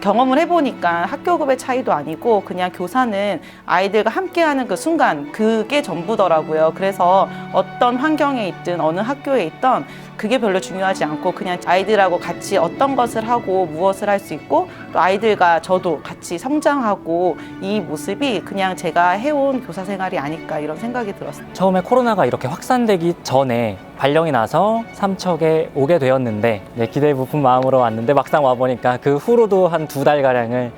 경험을 해보니까 학교급의 차이도 아니고 그냥 교사는 아이들과 함께하는 그 순간 그게 전부더라고요. 그래서 어떤 환경에 있든 어느 학교에 있든 그게 별로 중요하지 않고 그냥 아이들하고 같이 어떤 것을 하고 무엇을 할 수 있고 또 아이들과 저도 같이 성장하고 이 모습이 그냥 제가 해온 교사 생활이 아닐까 이런 생각이 들었어요. 처음에 코로나가 이렇게 확산되기 전에 발령이 나서 삼척에 오게 되었는데 기대 부푼 마음으로 왔는데 막상 와보니까 그 후로도 한 2달가량을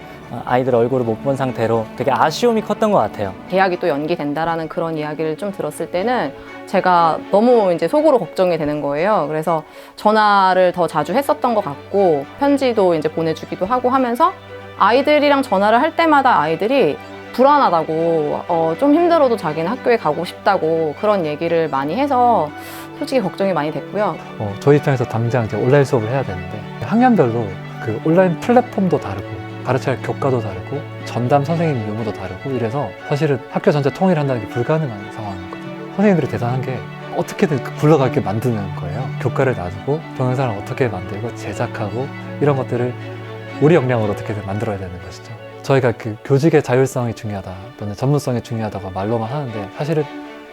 아이들 얼굴을 못 본 상태로 되게 아쉬움이 컸던 것 같아요. 계약이 또 연기된다라는 그런 이야기를 좀 들었을 때는 제가 너무 이제 속으로 걱정이 되는 거예요. 그래서 전화를 더 자주 했었던 것 같고 편지도 이제 보내주기도 하고 하면서 아이들이랑 전화를 할 때마다 아이들이 불안하다고 좀 힘들어도 자기는 학교에 가고 싶다고 그런 얘기를 많이 해서 솔직히 걱정이 많이 됐고요. 저희 입장에서 당장 이제 온라인 수업을 해야 되는데 학년별로 그 온라인 플랫폼도 다르고 가르쳐야 할 교과도 다르고 전담 선생님 유무도 다르고 이래서 사실은 학교 전체 통일한다는 게 불가능한 상황이거든요. 선생님들이 대단한 게 어떻게든 굴러가게 만드는 거예요. 교과를 놔두고 동영상을 어떻게 만들고 제작하고 이런 것들을 우리 역량으로 어떻게든 만들어야 되는 것이죠. 저희가 그 교직의 자율성이 중요하다 또는 전문성이 중요하다고 말로만 하는데 사실은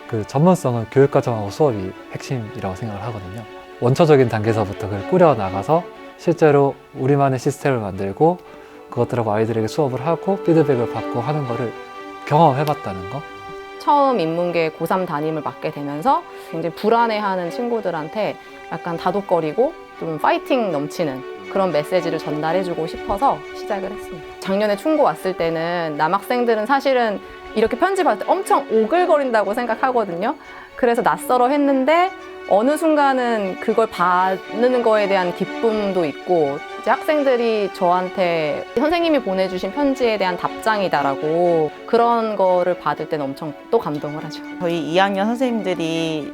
그 전문성은 교육과정하고 수업이 핵심이라고 생각을 하거든요. 원초적인 단계에서부터 그걸 꾸려나가서 실제로 우리만의 시스템을 만들고 그것들하고 아이들에게 수업을 하고 피드백을 받고 하는 거를 경험해봤다는 거. 처음 인문계 고3 담임을 맡게 되면서 굉장히 불안해하는 친구들한테 약간 다독거리고 좀 파이팅 넘치는 그런 메시지를 전달해주고 싶어서 시작을 했습니다. 작년에 충고 왔을 때는 남학생들은 사실은 이렇게 편지 받을 때 엄청 오글거린다고 생각하거든요. 그래서 낯설어 했는데 어느 순간은 그걸 받는 거에 대한 기쁨도 있고 이제 학생들이 저한테 선생님이 보내주신 편지에 대한 답장이다라고 그런 거를 받을 때는 엄청 또 감동을 하죠. 저희 2학년 선생님들이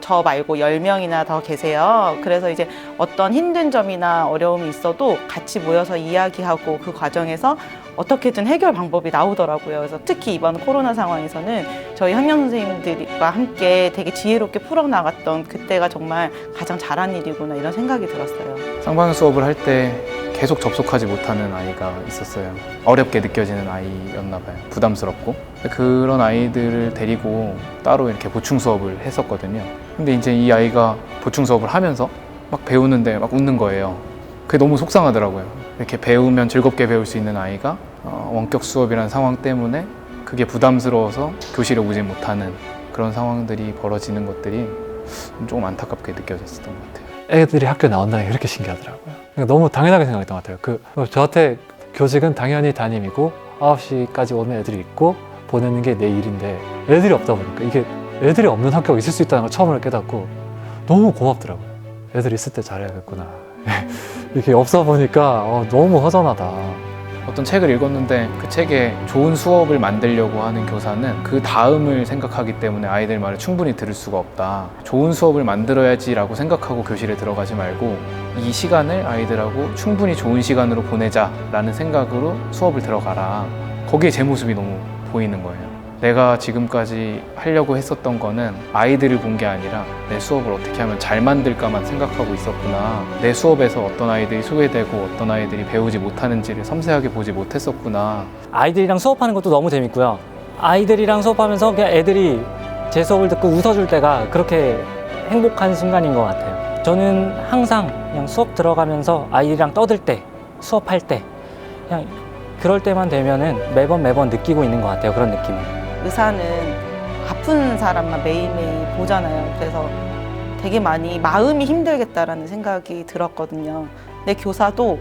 저 말고 10명이나 더 계세요. 그래서 이제 어떤 힘든 점이나 어려움이 있어도 같이 모여서 이야기하고 그 과정에서 어떻게든 해결 방법이 나오더라고요. 그래서 특히 이번 코로나 상황에서는 저희 학년 선생님들과 함께 되게 지혜롭게 풀어나갔던 그때가 정말 가장 잘한 일이구나 이런 생각이 들었어요. 쌍방향 수업을 할 때 계속 접속하지 못하는 아이가 있었어요. 어렵게 느껴지는 아이였나 봐요. 부담스럽고. 그런 아이들을 데리고 따로 이렇게 보충 수업을 했었거든요. 근데 이제 이 아이가 보충 수업을 하면서 막 배우는데 막 웃는 거예요. 그게 너무 속상하더라고요. 이렇게 배우면 즐겁게 배울 수 있는 아이가 원격 수업이라는 상황 때문에 그게 부담스러워서 교실에 오지 못하는 그런 상황들이 벌어지는 것들이 조금 안타깝게 느껴졌었던 것 같아요. 애들이 학교에 나온다는 게 그렇게 신기하더라고요. 그러니까 너무 당연하게 생각했던 것 같아요. 저한테 교직은 당연히 담임이고 9시까지 오는 애들이 있고 보내는 게 내 일인데 애들이 없다 보니까 이게 애들이 없는 학교가 있을 수 있다는 걸 처음으로 깨닫고 너무 고맙더라고요. 애들이 있을 때 잘해야겠구나. 이렇게 없어 보니까 너무 허전하다. 어떤 책을 읽었는데 그 책에 좋은 수업을 만들려고 하는 교사는 그 다음을 생각하기 때문에 아이들 말을 충분히 들을 수가 없다. 좋은 수업을 만들어야지라고 생각하고 교실에 들어가지 말고 이 시간을 아이들하고 충분히 좋은 시간으로 보내자라는 생각으로 수업을 들어가라. 거기에 제 모습이 너무 보이는 거예요. 내가 지금까지 하려고 했었던 거는 아이들을 본 게 아니라 내 수업을 어떻게 하면 잘 만들까만 생각하고 있었구나. 내 수업에서 어떤 아이들이 소외되고 어떤 아이들이 배우지 못하는지를 섬세하게 보지 못했었구나. 아이들이랑 수업하는 것도 너무 재밌고요. 아이들이랑 수업하면서 그냥 애들이 제 수업을 듣고 웃어줄 때가 그렇게 행복한 순간인 것 같아요. 저는 항상 그냥 수업 들어가면서 아이들이랑 떠들 때, 수업할 때 그냥 그럴 때만 되면은 매번 느끼고 있는 것 같아요. 그런 느낌을. 의사는 아픈 사람만 매일매일 보잖아요. 그래서 되게 많이 마음이 힘들겠다라는 생각이 들었거든요. 근데 교사도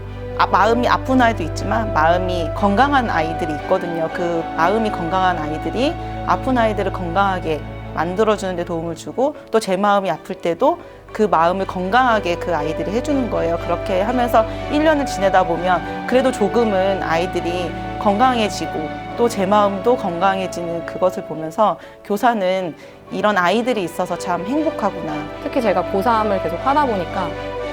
마음이 아픈 아이도 있지만 마음이 건강한 아이들이 있거든요. 그 마음이 건강한 아이들이 아픈 아이들을 건강하게 만들어주는 데 도움을 주고 또 제 마음이 아플 때도 그 마음을 건강하게 그 아이들이 해주는 거예요. 그렇게 하면서 1년을 지내다 보면 그래도 조금은 아이들이 건강해지고 또 제 마음도 건강해지는 그것을 보면서 교사는 이런 아이들이 있어서 참 행복하구나. 특히 제가 고3을 계속 하다 보니까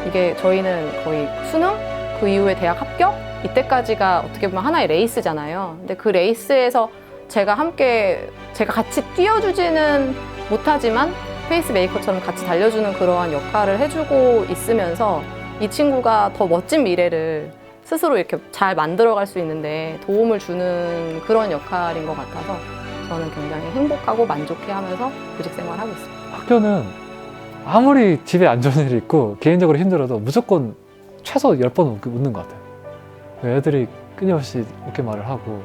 이게 저희는 거의 수능? 그 이후에 대학 합격? 이때까지가 어떻게 보면 하나의 레이스잖아요. 근데 그 레이스에서 제가 같이 뛰어주지는 못하지만 페이스메이커처럼 같이 달려주는 그러한 역할을 해주고 있으면서 이 친구가 더 멋진 미래를 스스로 이렇게 잘 만들어갈 수 있는데 도움을 주는 그런 역할인 것 같아서 저는 굉장히 행복하고 만족해하면서 교직 생활하고 있습니다. 학교는 아무리 집에 안 좋은 일이 있고 개인적으로 힘들어도 무조건 최소 10번 웃는 것 같아요. 애들이 끊임없이 웃게 말을 하고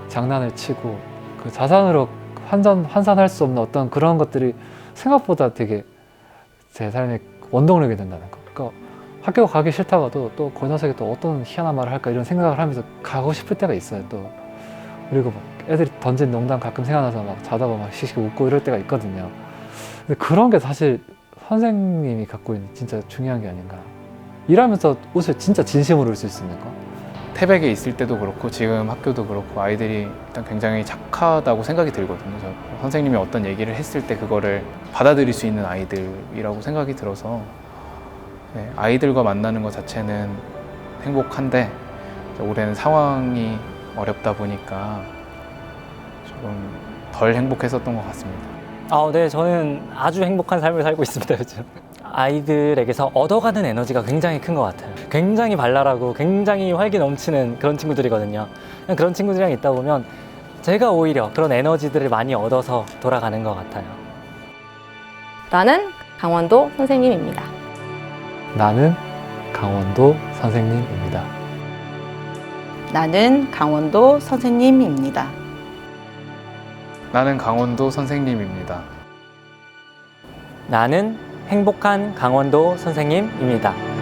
장난을 치고 그 자산으로 환산할 수 없는 어떤 그런 것들이 생각보다 되게 제 삶의 원동력이 된다는 거. 그러니까 학교 가기 싫다가도 또 그 녀석이 또 어떤 희한한 말을 할까 이런 생각을 하면서 가고 싶을 때가 있어요. 또 그리고 막 애들이 던진 농담 가끔 생각나서 막 자다가 막 씩씩 웃고 이럴 때가 있거든요. 근데 그런 게 사실 선생님이 갖고 있는 진짜 중요한 게 아닌가. 일하면서 옷을 진짜 진심으로 울 수 있는 거. 태백에 있을 때도 그렇고 지금 학교도 그렇고 아이들이 일단 굉장히 착하다고 생각이 들거든요. 저 선생님이 어떤 얘기를 했을 때 그거를 받아들일 수 있는 아이들이라고 생각이 들어서 네, 아이들과 만나는 것 자체는 행복한데 올해는 상황이 어렵다 보니까 조금 덜 행복했었던 것 같습니다. 네, 저는 아주 행복한 삶을 살고 있습니다, 요즘. 아이들에게서 얻어가는 에너지가 굉장히 큰 것 같아요. 굉장히 발랄하고 굉장히 활기 넘치는 그런 친구들이거든요. 그런 친구들이랑 있다 보면 제가 오히려 그런 에너지들을 많이 얻어서 돌아가는 것 같아요. 나는 강원도 선생님입니다. 나는 강원도 선생님입니다. 나는 강원도 선생님입니다. 나는 강원도 선생님입니다. 나는 행복한 강원도 선생님입니다.